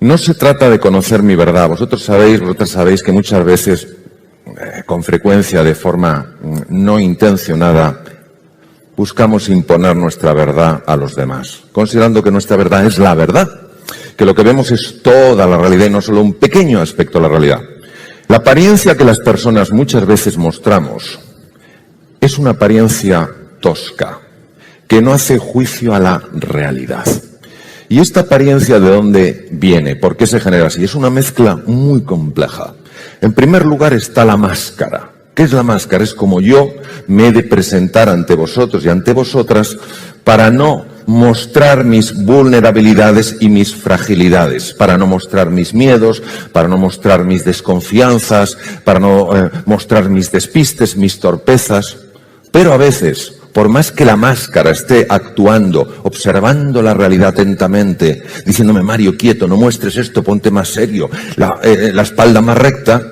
No se trata de conocer mi verdad. Vosotras sabéis que muchas veces, con frecuencia, de forma no intencionada, buscamos imponer nuestra verdad a los demás, considerando que nuestra verdad es la verdad, que lo que vemos es toda la realidad y no solo un pequeño aspecto de la realidad. La apariencia que las personas muchas veces mostramos es una apariencia tosca, que no hace juicio a la realidad. ¿Y esta apariencia de dónde viene? ¿Por qué se genera así? Es una mezcla muy compleja. En primer lugar está la máscara. ¿Qué es la máscara? Es como yo me he de presentar ante vosotros y ante vosotras para no mostrar mis vulnerabilidades y mis fragilidades, para no mostrar mis miedos, para no mostrar mis desconfianzas, para no mostrar mis despistes, mis torpezas. Pero a veces, por más que la máscara esté actuando, observando la realidad atentamente, diciéndome, Mario, quieto, no muestres esto, ponte más serio, la espalda más recta,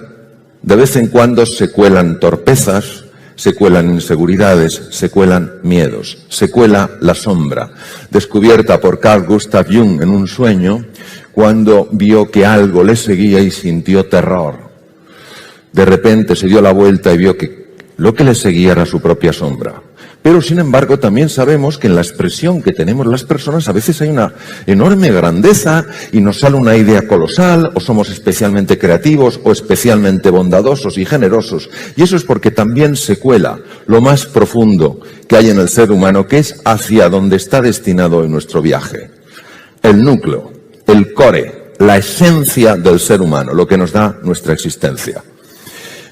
de vez en cuando se cuelan torpezas, se cuelan inseguridades, se cuelan miedos, se cuela la sombra, descubierta por Carl Gustav Jung en un sueño, cuando vio que algo le seguía y sintió terror. De repente se dio la vuelta y vio que lo que le seguía era su propia sombra. Pero, sin embargo, también sabemos que en la expresión que tenemos las personas a veces hay una enorme grandeza y nos sale una idea colosal, o somos especialmente creativos o especialmente bondadosos y generosos. Y eso es porque también se cuela lo más profundo que hay en el ser humano, que es hacia donde está destinado en nuestro viaje. El núcleo, el core, la esencia del ser humano, lo que nos da nuestra existencia.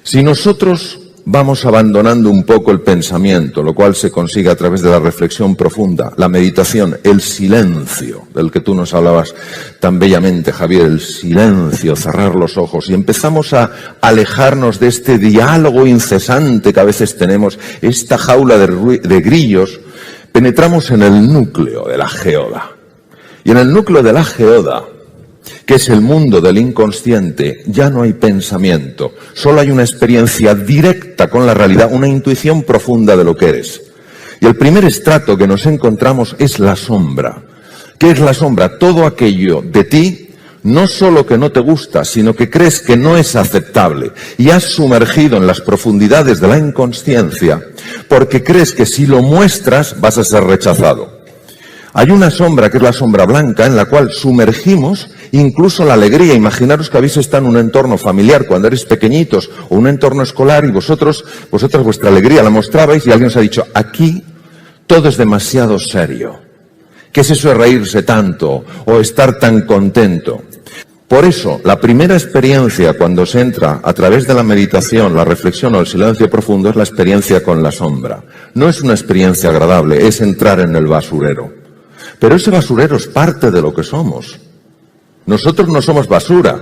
Si nosotros vamos abandonando un poco el pensamiento, lo cual se consigue a través de la reflexión profunda, la meditación, el silencio, del que tú nos hablabas tan bellamente, Javier, el silencio, cerrar los ojos, y empezamos a alejarnos de este diálogo incesante que a veces tenemos, esta jaula de grillos, penetramos en el núcleo de la geoda. Y en el núcleo de la geoda, que es el mundo del inconsciente, ya no hay pensamiento, solo hay una experiencia directa con la realidad, una intuición profunda de lo que eres. Y el primer estrato que nos encontramos es la sombra. ¿Qué es la sombra? Todo aquello de ti, no solo que no te gusta, sino que crees que no es aceptable y has sumergido en las profundidades de la inconsciencia porque crees que si lo muestras vas a ser rechazado. Hay una sombra, que es la sombra blanca, en la cual sumergimos incluso la alegría. Imaginaros que habéis estado en un entorno familiar cuando eres pequeñitos o un entorno escolar y vosotras vuestra alegría la mostrabais y alguien os ha dicho, aquí todo es demasiado serio. ¿Qué es eso de reírse tanto o estar tan contento? Por eso, la primera experiencia cuando se entra a través de la meditación, la reflexión o el silencio profundo es la experiencia con la sombra. No es una experiencia agradable, es entrar en el basurero. Pero ese basurero es parte de lo que somos. Nosotros no somos basura.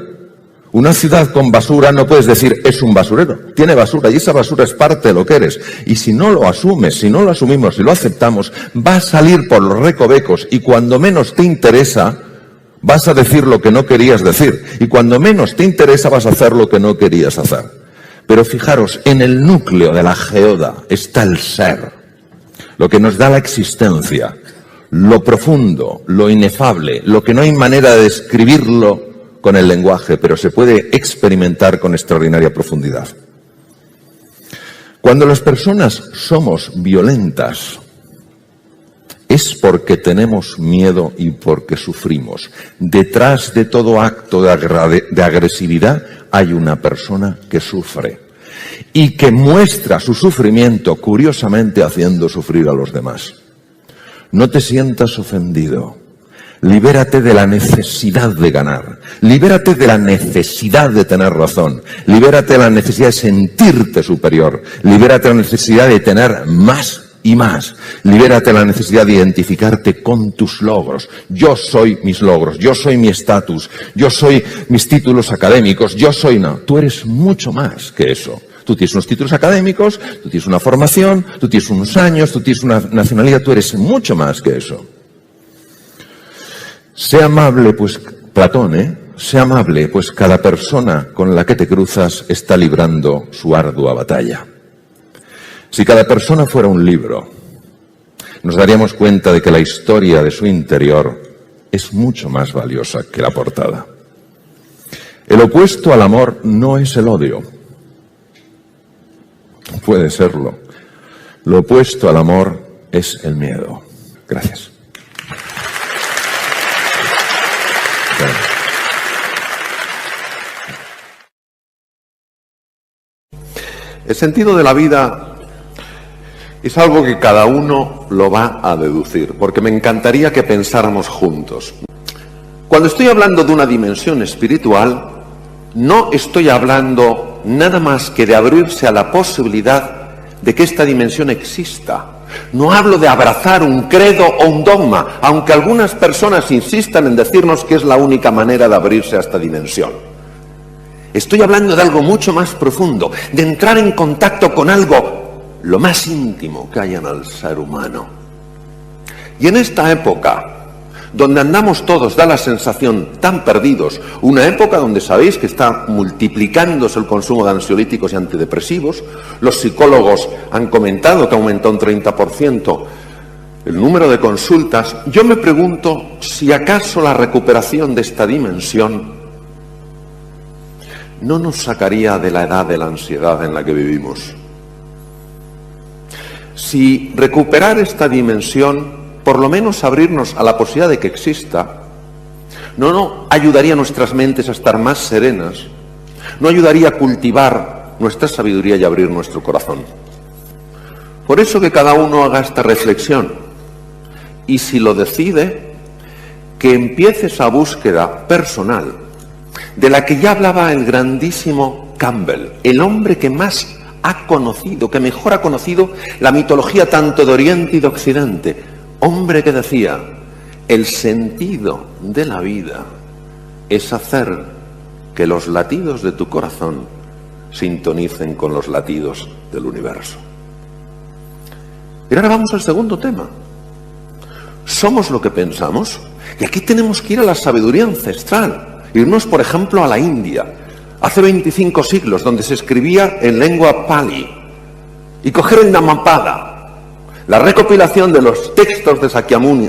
Una ciudad con basura no puedes decir es un basurero. Tiene basura y esa basura es parte de lo que eres. Y si no lo asumes, si no lo asumimos, si lo aceptamos, va a salir por los recovecos y cuando menos te interesa, vas a decir lo que no querías decir. Y cuando menos te interesa, vas a hacer lo que no querías hacer. Pero fijaros, en el núcleo de la geoda está el ser, lo que nos da la existencia. Lo profundo, lo inefable, lo que no hay manera de describirlo con el lenguaje, pero se puede experimentar con extraordinaria profundidad. Cuando las personas somos violentas, es porque tenemos miedo y porque sufrimos. Detrás de todo acto de agresividad hay una persona que sufre y que muestra su sufrimiento, curiosamente, haciendo sufrir a los demás. No te sientas ofendido. Libérate de la necesidad de ganar. Libérate de la necesidad de tener razón. Libérate de la necesidad de sentirte superior. Libérate de la necesidad de tener más y más. Libérate de la necesidad de identificarte con tus logros. Yo soy mis logros. Yo soy mi estatus. Yo soy mis títulos académicos. Yo soy no. Tú eres mucho más que eso. Tú tienes unos títulos académicos, tú tienes una formación, tú tienes unos años, tú tienes una nacionalidad, tú eres mucho más que eso. Sé amable, pues, Platón, sé amable, pues cada persona con la que te cruzas está librando su ardua batalla. Si cada persona fuera un libro, nos daríamos cuenta de que la historia de su interior es mucho más valiosa que la portada. El opuesto al amor no es el odio. Puede serlo. Lo opuesto al amor es el miedo. Gracias. El sentido de la vida es algo que cada uno lo va a deducir, porque me encantaría que pensáramos juntos. Cuando estoy hablando de una dimensión espiritual, no estoy hablando nada más que de abrirse a la posibilidad de que esta dimensión exista. No hablo de abrazar un credo o un dogma, aunque algunas personas insistan en decirnos que es la única manera de abrirse a esta dimensión. Estoy hablando de algo mucho más profundo, de entrar en contacto con algo lo más íntimo que hay en el ser humano. Y en esta época, donde andamos todos, da la sensación, tan perdidos, una época donde sabéis que está multiplicándose el consumo de ansiolíticos y antidepresivos, los psicólogos han comentado que aumentó un 30% el número de consultas, yo me pregunto si acaso la recuperación de esta dimensión no nos sacaría de la edad de la ansiedad en la que vivimos. Si recuperar esta dimensión, por lo menos abrirnos a la posibilidad de que exista, no ayudaría a nuestras mentes a estar más serenas, no ayudaría a cultivar nuestra sabiduría y abrir nuestro corazón. Por eso que cada uno haga esta reflexión y si lo decide, que empiece esa búsqueda personal de la que ya hablaba el grandísimo Campbell, el hombre que más ha conocido, que mejor ha conocido la mitología tanto de Oriente y de Occidente. Hombre que decía, el sentido de la vida es hacer que los latidos de tu corazón sintonicen con los latidos del universo. Y ahora vamos al segundo tema. ¿Somos lo que pensamos? Y aquí tenemos que ir a la sabiduría ancestral. Irnos, por ejemplo, a la India, hace 25 siglos, donde se escribía en lengua pali, y coger el Dhammapada, la recopilación de los textos de Sakyamuni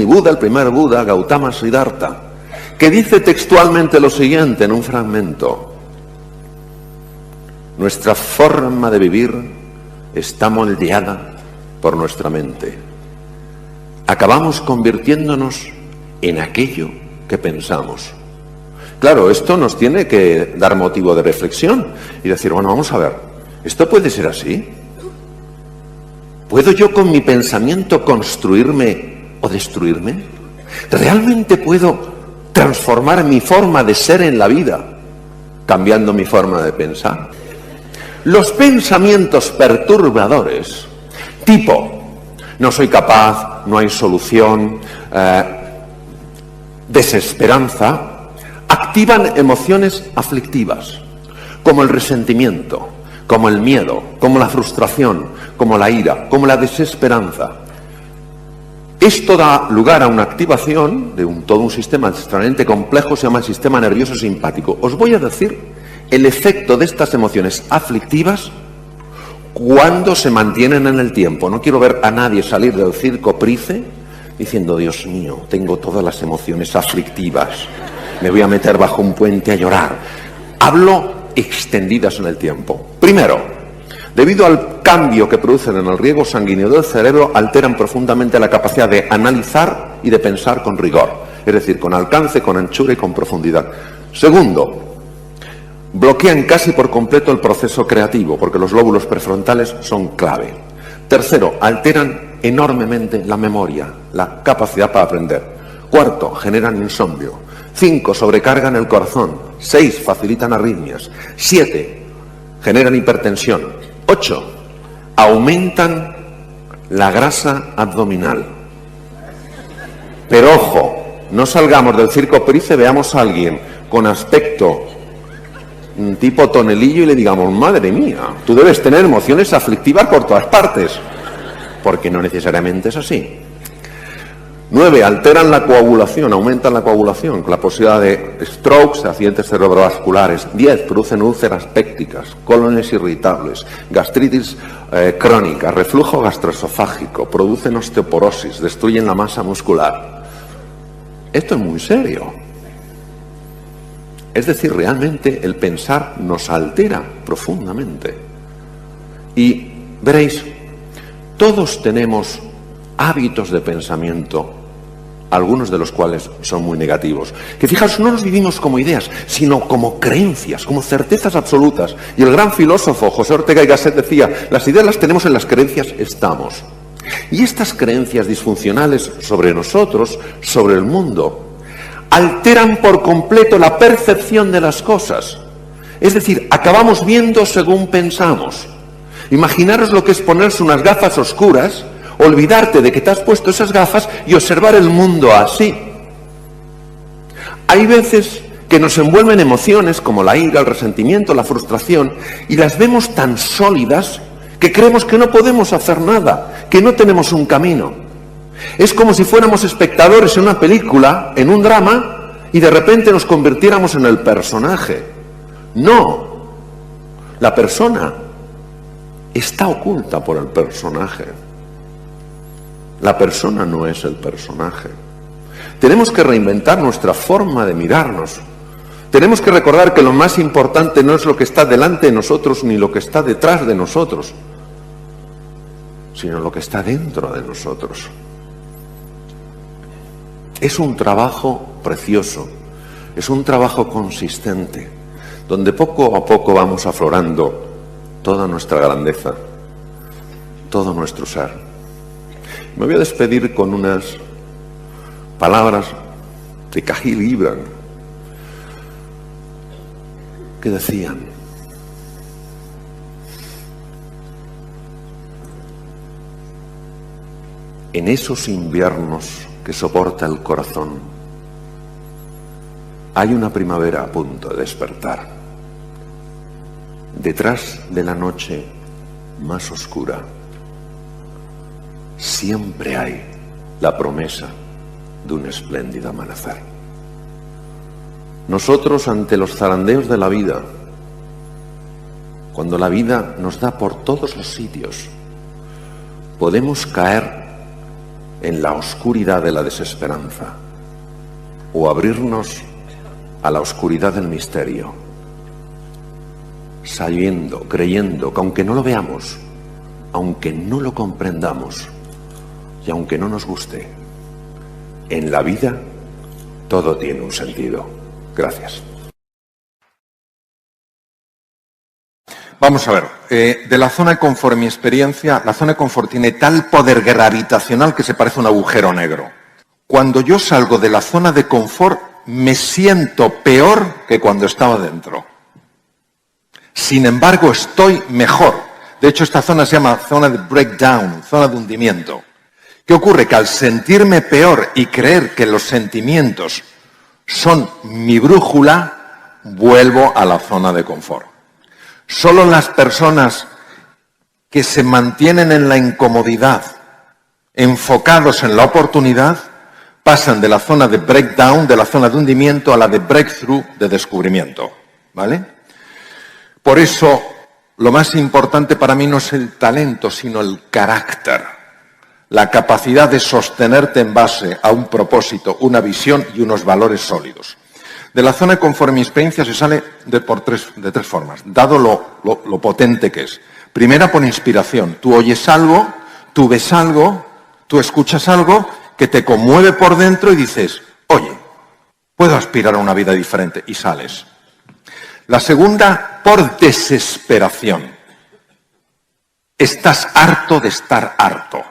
Buda, el primer Buda, Gautama Siddhartha, que dice textualmente lo siguiente en un fragmento: nuestra forma de vivir está moldeada por nuestra mente. Acabamos convirtiéndonos en aquello que pensamos. Claro, esto nos tiene que dar motivo de reflexión y decir, bueno, vamos a ver, ¿esto puede ser así? ¿Puedo yo con mi pensamiento construirme o destruirme? ¿Realmente puedo transformar mi forma de ser en la vida cambiando mi forma de pensar? Los pensamientos perturbadores, tipo, no soy capaz, no hay solución, desesperanza, activan emociones aflictivas, como el resentimiento, como el miedo, como la frustración, como la ira, como la desesperanza. Esto da lugar a una activación de todo un sistema extremadamente complejo, se llama el sistema nervioso simpático. Os voy a decir el efecto de estas emociones aflictivas cuando se mantienen en el tiempo. No quiero ver a nadie salir del circo Price diciendo, Dios mío, tengo todas las emociones aflictivas, me voy a meter bajo un puente a llorar. Hablo extendidas en el tiempo. Primero, debido al cambio que producen en el riego sanguíneo del cerebro, alteran profundamente la capacidad de analizar y de pensar con rigor, es decir, con alcance, con anchura y con profundidad. Segundo, bloquean casi por completo el proceso creativo, porque los lóbulos prefrontales son clave. Tercero, alteran enormemente la memoria, la capacidad para aprender. Cuarto, generan insomnio. 5, sobrecargan el corazón. 6, facilitan arritmias. 7, generan hipertensión. 8, aumentan la grasa abdominal. Pero ojo, no salgamos del circo Price, veamos a alguien con aspecto tipo tonelillo y le digamos, madre mía, tú debes tener emociones aflictivas por todas partes, porque no necesariamente es así. 9, alteran la coagulación, aumentan la coagulación, con la posibilidad de strokes, accidentes cerebrovasculares. 10, producen úlceras pépticas, cólones irritables, gastritis crónica, reflujo gastroesofágico, producen osteoporosis, destruyen la masa muscular. Esto es muy serio. Es decir, realmente el pensar nos altera profundamente. Y veréis, todos tenemos hábitos de pensamiento, algunos de los cuales son muy negativos, que fijaos, no los vivimos como ideas, sino como creencias, como certezas absolutas. Y el gran filósofo José Ortega y Gasset decía, las ideas las tenemos, en las creencias estamos. Y estas creencias disfuncionales sobre nosotros, sobre el mundo, alteran por completo la percepción de las cosas. Es decir, acabamos viendo según pensamos. Imaginaros lo que es ponerse unas gafas oscuras, olvidarte de que te has puesto esas gafas y observar el mundo así. Hay veces que nos envuelven emociones como la ira, el resentimiento, la frustración, y las vemos tan sólidas que creemos que no podemos hacer nada, que no tenemos un camino. Es como si fuéramos espectadores en una película, en un drama, y de repente nos convirtiéramos en el personaje. No, la persona está oculta por el personaje. La persona no es el personaje. Tenemos que reinventar nuestra forma de mirarnos. Tenemos que recordar que lo más importante no es lo que está delante de nosotros ni lo que está detrás de nosotros, sino lo que está dentro de nosotros. Es un trabajo precioso, es un trabajo consistente, donde poco a poco vamos aflorando toda nuestra grandeza, todo nuestro ser. Me voy a despedir con unas palabras de Kahlil Gibran que decían: en esos inviernos que soporta el corazón, hay una primavera a punto de despertar. Detrás de la noche más oscura, siempre hay la promesa de un espléndido amanecer. Nosotros, ante los zarandeos de la vida, cuando la vida nos da por todos los sitios, podemos caer en la oscuridad de la desesperanza o abrirnos a la oscuridad del misterio, sabiendo, creyendo que aunque no lo veamos, aunque no lo comprendamos y aunque no nos guste, en la vida todo tiene un sentido. Gracias. Vamos a ver, de la zona de confort, en mi experiencia, la zona de confort tiene tal poder gravitacional que se parece a un agujero negro. Cuando yo salgo de la zona de confort, me siento peor que cuando estaba dentro. Sin embargo, estoy mejor. De hecho, esta zona se llama zona de breakdown, zona de hundimiento. ¿Qué ocurre? Que al sentirme peor y creer que los sentimientos son mi brújula, vuelvo a la zona de confort. Solo las personas que se mantienen en la incomodidad, enfocados en la oportunidad, pasan de la zona de breakdown, de la zona de hundimiento, a la de breakthrough, de descubrimiento. ¿Vale? Por eso, lo más importante para mí no es el talento, sino el carácter. La capacidad de sostenerte en base a un propósito, una visión y unos valores sólidos. De la zona de confort, en mi experiencia, se sale de tres formas, dado lo potente que es. Primera, por inspiración. Tú oyes algo, tú ves algo, tú escuchas algo que te conmueve por dentro y dices, oye, puedo aspirar a una vida diferente, y sales. La segunda, por desesperación. Estás harto de estar harto.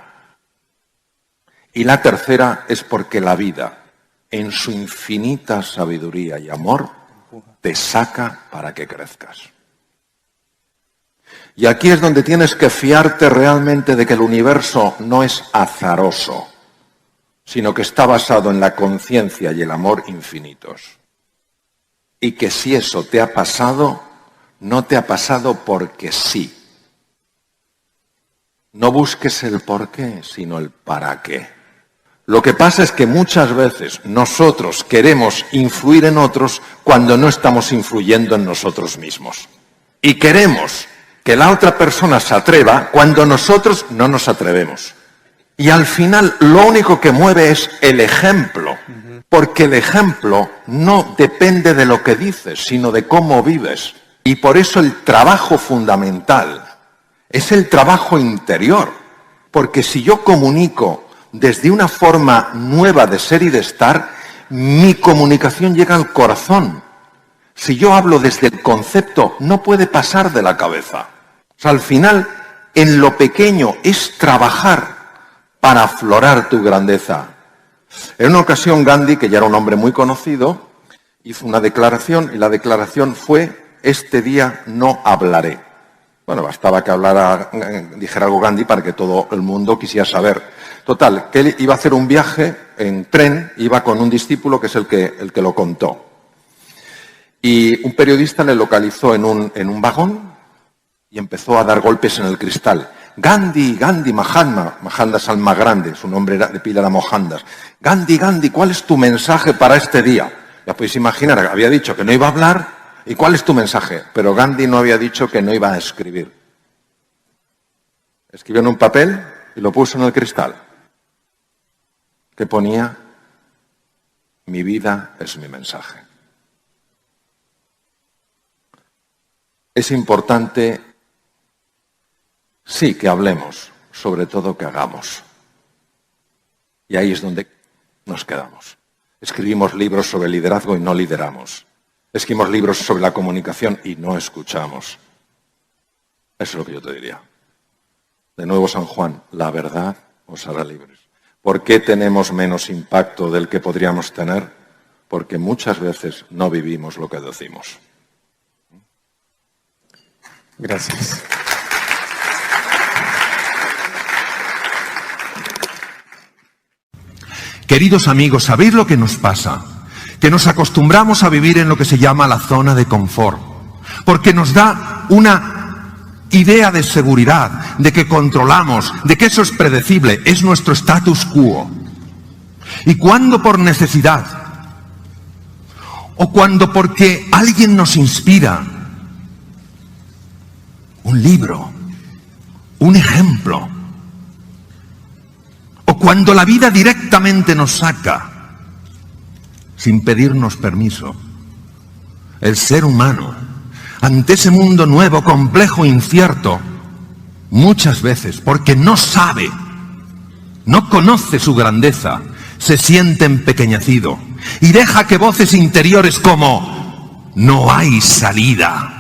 Y la tercera es porque la vida, en su infinita sabiduría y amor, te saca para que crezcas. Y aquí es donde tienes que fiarte realmente de que el universo no es azaroso, sino que está basado en la conciencia y el amor infinitos. Y que si eso te ha pasado, no te ha pasado porque sí. No busques el por qué, sino el para qué. Lo que pasa es que muchas veces nosotros queremos influir en otros cuando no estamos influyendo en nosotros mismos. Y queremos que la otra persona se atreva cuando nosotros no nos atrevemos. Y al final lo único que mueve es el ejemplo. Porque Porque el ejemplo no depende de lo que dices, sino de cómo vives. Y por eso el trabajo fundamental es el trabajo interior. Porque si yo comunico desde una forma nueva de ser y de estar, mi comunicación llega al corazón. Si yo hablo desde el concepto, no puede pasar de la cabeza. O sea, al final, en lo pequeño es trabajar para aflorar tu grandeza. En una ocasión Gandhi, que ya era un hombre muy conocido, hizo una declaración y la declaración fue: este día no hablaré. Bueno, bastaba que dijera algo Gandhi para que todo el mundo quisiera saber. Total, que él iba a hacer un viaje en tren, iba con un discípulo que es el que lo contó. Y un periodista le localizó en un vagón y empezó a dar golpes en el cristal. Gandhi, Gandhi, Mahatma. Mahatma es el más grande, su nombre de pila era Mohandas. Gandhi, Gandhi, ¿cuál es tu mensaje para este día? Ya podéis imaginar, había dicho que no iba a hablar. ¿Y cuál es tu mensaje? Pero Gandhi no había dicho que no iba a escribir. Escribió en un papel y lo puso en el cristal. Que ponía: mi vida es mi mensaje. Es importante, sí, que hablemos, sobre todo que hagamos. Y ahí es donde nos quedamos. Escribimos libros sobre liderazgo y no lideramos. Escribimos libros sobre la comunicación y no escuchamos. Eso es lo que yo te diría. De nuevo, San Juan, la verdad os hará libres. ¿Por qué tenemos menos impacto del que podríamos tener? Porque muchas veces no vivimos lo que decimos. Gracias. Queridos amigos, ¿sabéis lo que nos pasa? Que nos acostumbramos a vivir en lo que se llama la zona de confort, porque nos da una idea de seguridad, de que controlamos, de que eso es predecible, es nuestro status quo. Y cuando por necesidad, o cuando porque alguien nos inspira, un libro, un ejemplo, o cuando la vida directamente nos saca, sin pedirnos permiso, el ser humano, ante ese mundo nuevo, complejo, incierto, muchas veces, porque no sabe, no conoce su grandeza, se siente empequeñecido y deja que voces interiores como: no hay salida.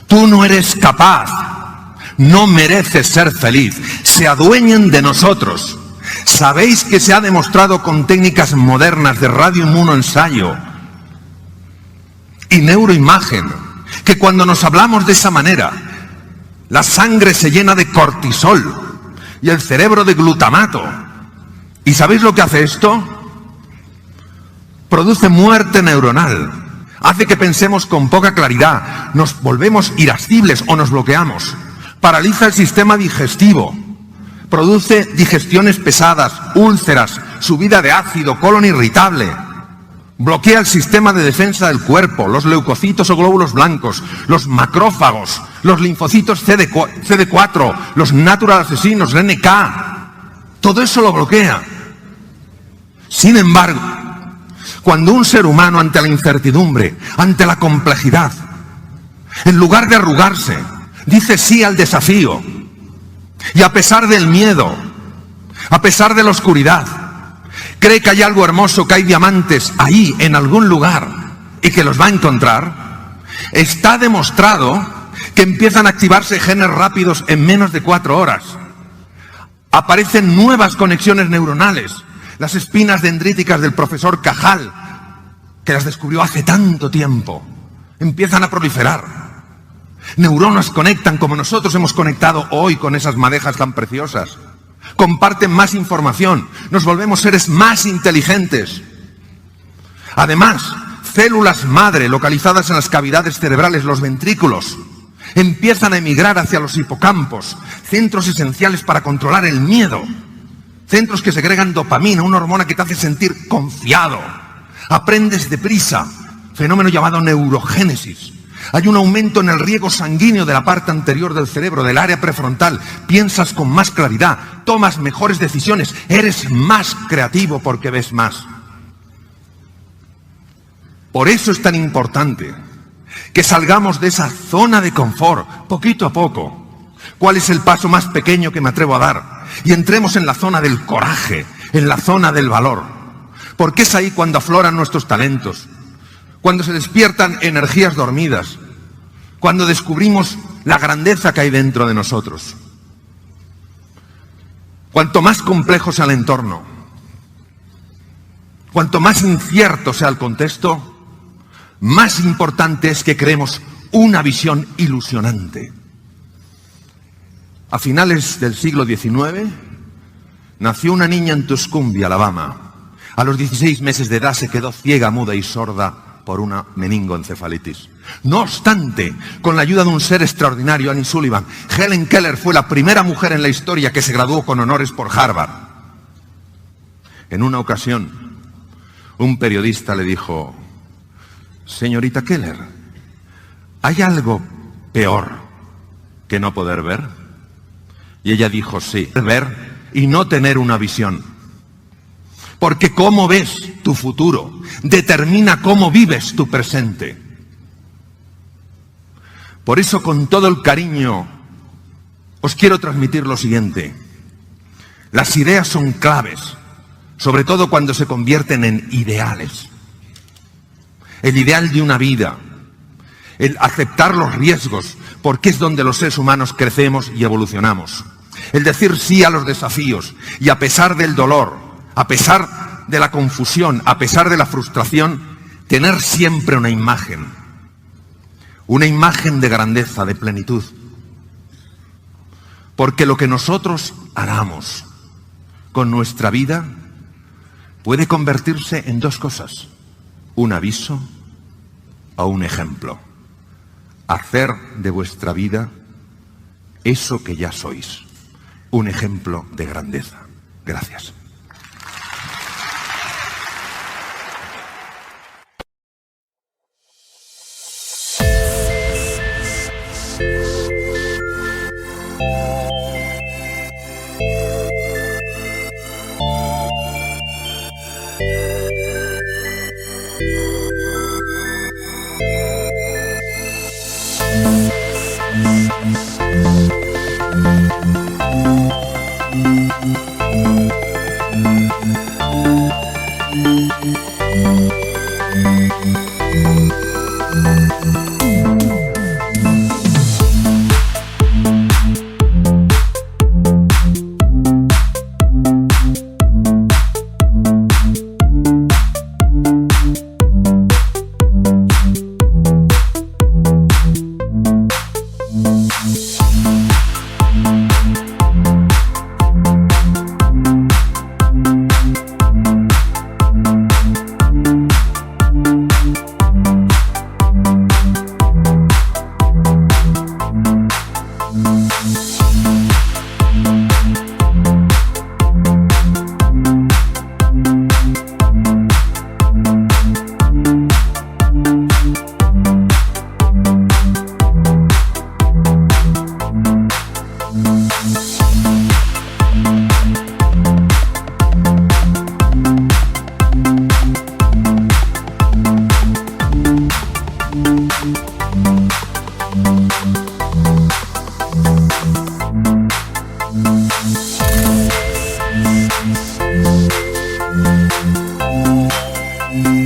Tú no eres capaz, no mereces ser feliz, se adueñen de nosotros. ¿Sabéis que se ha demostrado con técnicas modernas de radioinmunoensayo y neuroimagen que cuando nos hablamos de esa manera, la sangre se llena de cortisol y el cerebro de glutamato? ¿Y sabéis lo que hace esto? Produce muerte neuronal. Hace que pensemos con poca claridad, nos volvemos irascibles o nos bloqueamos. Paraliza el sistema digestivo, produce digestiones pesadas, úlceras, subida de ácido, colon irritable. Bloquea el sistema de defensa del cuerpo, los leucocitos o glóbulos blancos, los macrófagos, los linfocitos CD4, los natural asesinos, NK. Todo eso lo bloquea. Sin embargo, cuando un ser humano ante la incertidumbre, ante la complejidad, en lugar de arrugarse, dice sí al desafío, y a pesar del miedo, a pesar de la oscuridad, cree que hay algo hermoso, que hay diamantes ahí en algún lugar y que los va a encontrar, está demostrado que empiezan a activarse genes rápidos en menos de 4 horas. Aparecen nuevas conexiones neuronales, las espinas dendríticas del profesor Cajal, que las descubrió hace tanto tiempo, empiezan a proliferar. Neuronas conectan como nosotros hemos conectado hoy con esas madejas tan preciosas. Comparten más información, nos volvemos seres más inteligentes. Además, células madre localizadas en las cavidades cerebrales, los ventrículos, empiezan a emigrar hacia los hipocampos, centros esenciales para controlar el miedo, centros que segregan dopamina, una hormona que te hace sentir confiado. Aprendes deprisa, fenómeno llamado neurogénesis. Hay un aumento en el riego sanguíneo de la parte anterior del cerebro, del área prefrontal. Piensas con más claridad, tomas mejores decisiones, eres más creativo porque ves más. Por eso es tan importante que salgamos de esa zona de confort, poquito a poco. ¿Cuál es el paso más pequeño que me atrevo a dar? Y entremos en la zona del coraje, en la zona del valor. Porque es ahí cuando afloran nuestros talentos, cuando se despiertan energías dormidas, cuando descubrimos la grandeza que hay dentro de nosotros. Cuanto más complejo sea el entorno, cuanto más incierto sea el contexto, más importante es que creemos una visión ilusionante. A finales del siglo XIX, nació una niña en Tuscumbia, Alabama. A los 16 meses de edad se quedó ciega, muda y sorda por una meningoencefalitis. No obstante, con la ayuda de un ser extraordinario, Annie Sullivan, Helen Keller fue la primera mujer en la historia que se graduó con honores por Harvard. En una ocasión, un periodista le dijo: señorita Keller, ¿hay algo peor que no poder ver? Y ella dijo: sí, ver y no tener una visión. Porque cómo ves tu futuro determina cómo vives tu presente. Por eso, con todo el cariño, os quiero transmitir lo siguiente. Las ideas son claves, sobre todo cuando se convierten en ideales. El ideal de una vida, el aceptar los riesgos, porque es donde los seres humanos crecemos y evolucionamos. El decir sí a los desafíos y a pesar del dolor, a pesar de la confusión, a pesar de la frustración, tener siempre una imagen de grandeza, de plenitud. Porque lo que nosotros hagamos con nuestra vida puede convertirse en 2 cosas: un aviso o un ejemplo. Hacer de vuestra vida eso que ya sois, un ejemplo de grandeza. Gracias.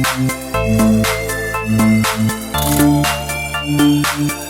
Thank you.